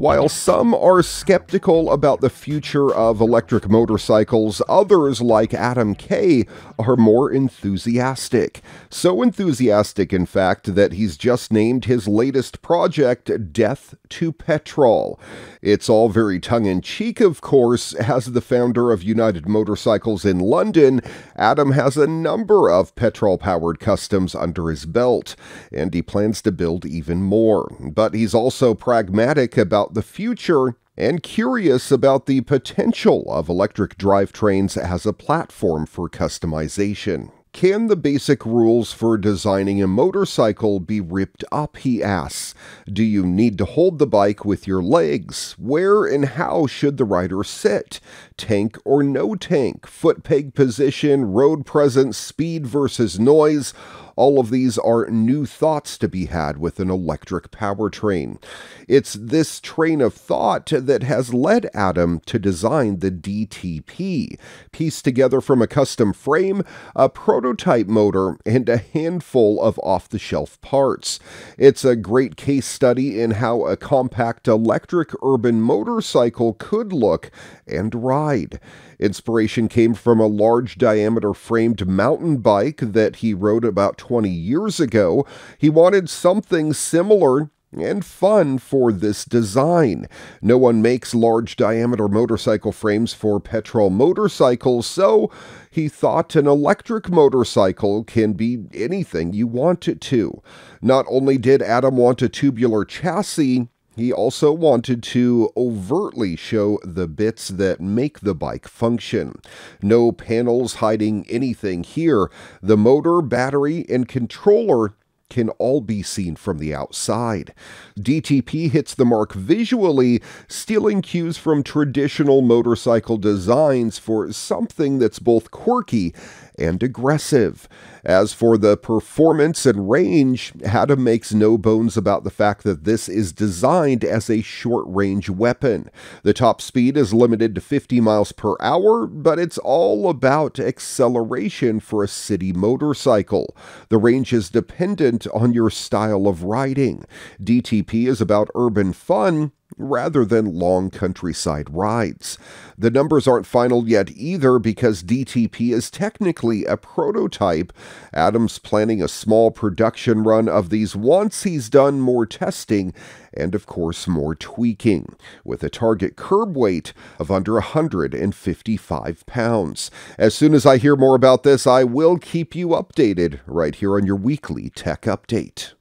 While some are skeptical about the future of electric motorcycles, others, like Adam Kay, are more enthusiastic. So enthusiastic, in fact, that he's just named his latest project Death to Petrol. It's all very tongue-in-cheek, of course. As the founder of United Motorcycles in London, Adam has a number of petrol-powered customs under his belt, and he plans to build even more. But he's also pragmatic about the future and curious about the potential of electric drivetrains as a platform for customization. Can the basic rules for designing a motorcycle be ripped up, he asks. Do you need to hold the bike with your legs? Where and how should the rider sit? Tank or no tank? Foot peg position, road presence, speed versus noise? All of these are new thoughts to be had with an electric powertrain. It's this train of thought that has led Adam to design the DTP, pieced together from a custom frame, a prototype motor, and a handful of off-the-shelf parts. It's a great case study in how a compact electric urban motorcycle could look and ride. Inspiration came from a large diameter framed mountain bike that he rode about 20 years ago. He wanted something similar and fun for this design. No one makes large diameter motorcycle frames for petrol motorcycles, so he thought an electric motorcycle can be anything you want it to. Not only did Adam want a tubular chassis, he also wanted to overtly show the bits that make the bike function. No panels hiding anything here. The motor, battery, and controller can all be seen from the outside. DTP hits the mark visually, stealing cues from traditional motorcycle designs for something that's both quirky and aggressive. As for the performance and range, Adam makes no bones about the fact that this is designed as a short-range weapon. The top speed is limited to 50 miles per hour, but it's all about acceleration for a city motorcycle. The range is dependent on your style of riding. DTP is about urban fun rather than long countryside rides. The numbers aren't final yet either because DTP is technically a prototype. Adam's planning a small production run of these once he's done more testing and, of course, more tweaking, with a target curb weight of under 155 pounds. As soon as I hear more about this, I will keep you updated right here on your weekly tech update.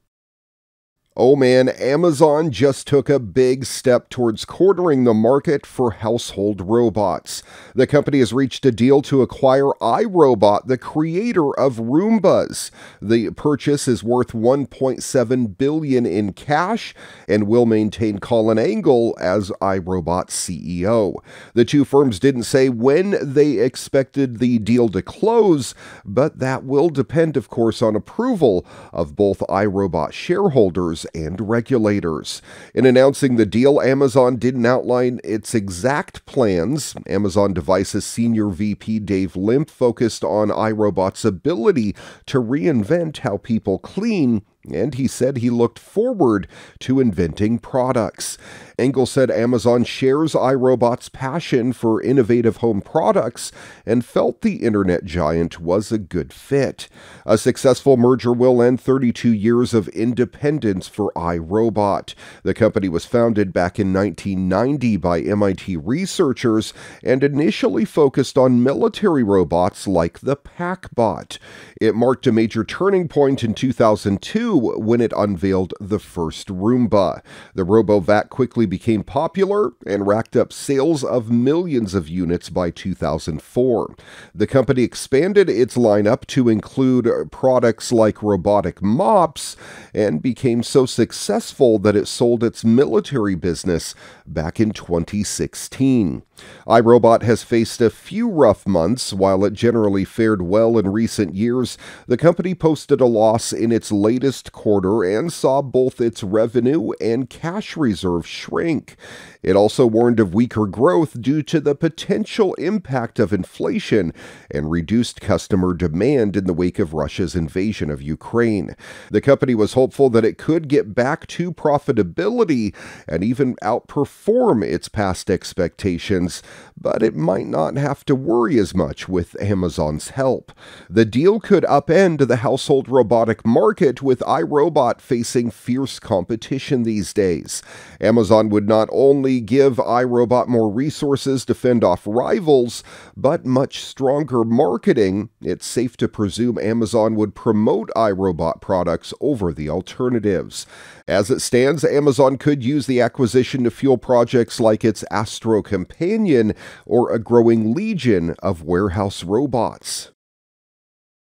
Oh man, Amazon just took a big step towards cornering the market for household robots. The company has reached a deal to acquire iRobot, the creator of Roombas. The purchase is worth $1.7 billion in cash and will maintain Colin Angle as iRobot's CEO. The two firms didn't say when they expected the deal to close, but that will depend, of course, on approval of both iRobot shareholders and regulators. In announcing the deal, Amazon didn't outline its exact plans. Amazon Devices Senior VP Dave Limp focused on iRobot's ability to reinvent how people clean, and he said he looked forward to inventing products. Engel said Amazon shares iRobot's passion for innovative home products and felt the internet giant was a good fit. A successful merger will end 32 years of independence for iRobot. The company was founded back in 1990 by MIT researchers and initially focused on military robots like the PackBot. It marked a major turning point in 2002 when it unveiled the first Roomba. The RoboVac quickly became popular and racked up sales of millions of units by 2004. The company expanded its lineup to include products like robotic mops and became so successful that it sold its military business back in 2016. iRobot has faced a few rough months. While it generally fared well in recent years, the company posted a loss in its latest quarter and saw both its revenue and cash reserve shrink. It also warned of weaker growth due to the potential impact of inflation and reduced customer demand in the wake of Russia's invasion of Ukraine. The company was hopeful that it could get back to profitability and even outperform its past expectations, but it might not have to worry as much with Amazon's help. The deal could upend the household robotic market, with iRobot facing fierce competition these days. Amazon would not only give iRobot more resources to fend off rivals, but much stronger marketing. It's safe to presume Amazon would promote iRobot products over the alternatives. As it stands, Amazon could use the acquisition to fuel projects like its Astro Companion or a growing legion of warehouse robots.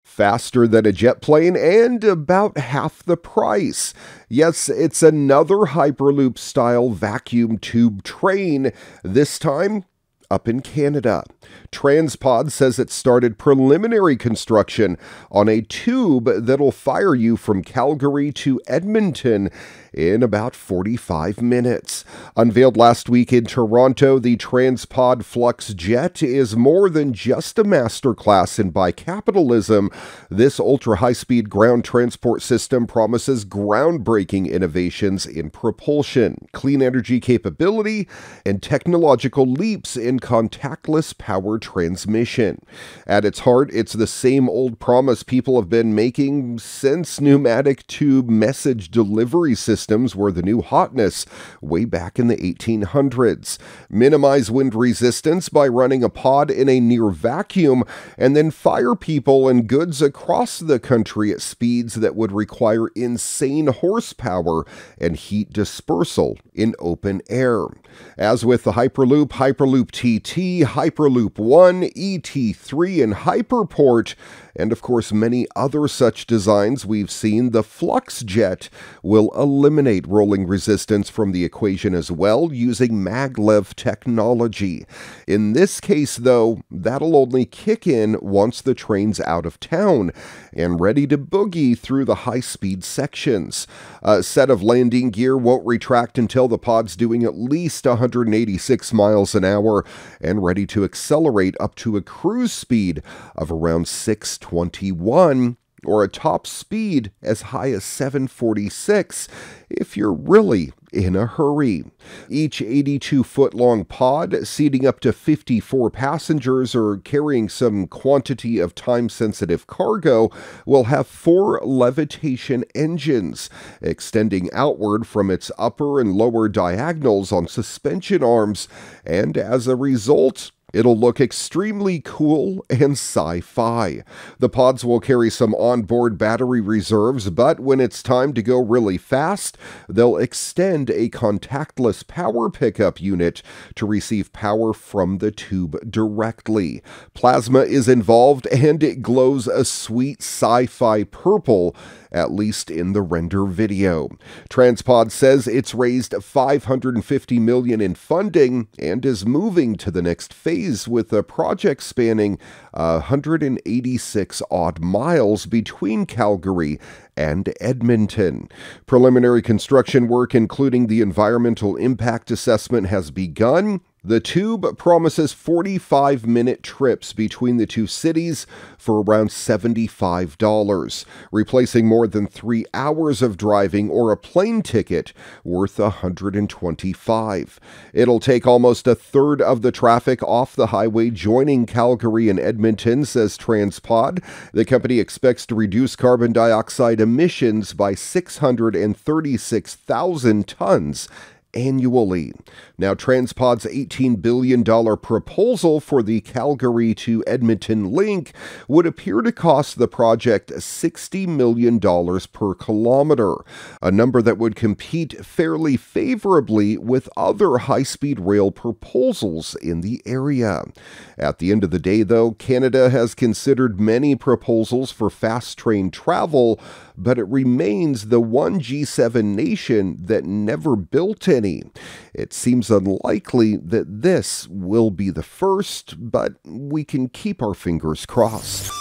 Faster than a jet plane and about half the price. Yes, it's another Hyperloop-style vacuum tube train, this time up in Canada. Transpod says it started preliminary construction on a tube that'll fire you from Calgary to Edmonton in about 45 minutes. Unveiled last week in Toronto, the Transpod Flux Jet is more than just a masterclass in bicapitalism. This ultra-high-speed ground transport system promises groundbreaking innovations in propulsion, clean energy capability, and technological leaps in contactless power transmission. At its heart, it's the same old promise people have been making since pneumatic tube message delivery systems were the new hotness way back in the 1800s. Minimize wind resistance by running a pod in a near vacuum and then fire people and goods across the country at speeds that would require insane horsepower and heat dispersal in open air. As with the Hyperloop, Hyperloop TT, Hyperloop 1, ET3, and Hyperport, and of course many other such designs we've seen, the Flux Jet will eliminate rolling resistance from the equation as well using maglev technology. In this case, though, that'll only kick in once the train's out of town and ready to boogie through the high-speed sections. A set of landing gear won't retract until the pod's doing at least 186 miles an hour and ready to accelerate up to a cruise speed of around 621 or a top speed as high as 746 if you're really in a hurry. Each 82-foot-long pod, seating up to 54 passengers or carrying some quantity of time-sensitive cargo, will have 4 levitation engines, extending outward from its upper and lower diagonals on suspension arms, and as a result, it'll look extremely cool and sci-fi. The pods will carry some onboard battery reserves, but when it's time to go really fast, they'll extend a contactless power pickup unit to receive power from the tube directly. Plasma is involved and it glows a sweet sci-fi purple, at least in the render video. Transpod says it's raised $550 million in funding and is moving to the next phase with a project spanning 186 odd miles between Calgary and Edmonton. Preliminary construction work, including the environmental impact assessment, has begun. The tube promises 45-minute trips between the two cities for around $75, replacing more than 3 hours of driving or a plane ticket worth $125. It'll take almost a third of the traffic off the highway joining Calgary and Edmonton, says Transpod. The company expects to reduce carbon dioxide emissions by 636,000 tons annually. Now, Transpod's $18 billion proposal for the Calgary to Edmonton link would appear to cost the project $60 million per kilometer, a number that would compete fairly favorably with other high-speed rail proposals in the area. At the end of the day, though, Canada has considered many proposals for fast train travel, but it remains the one G7 nation that never built any. It seems unlikely that this will be the first, but we can keep our fingers crossed.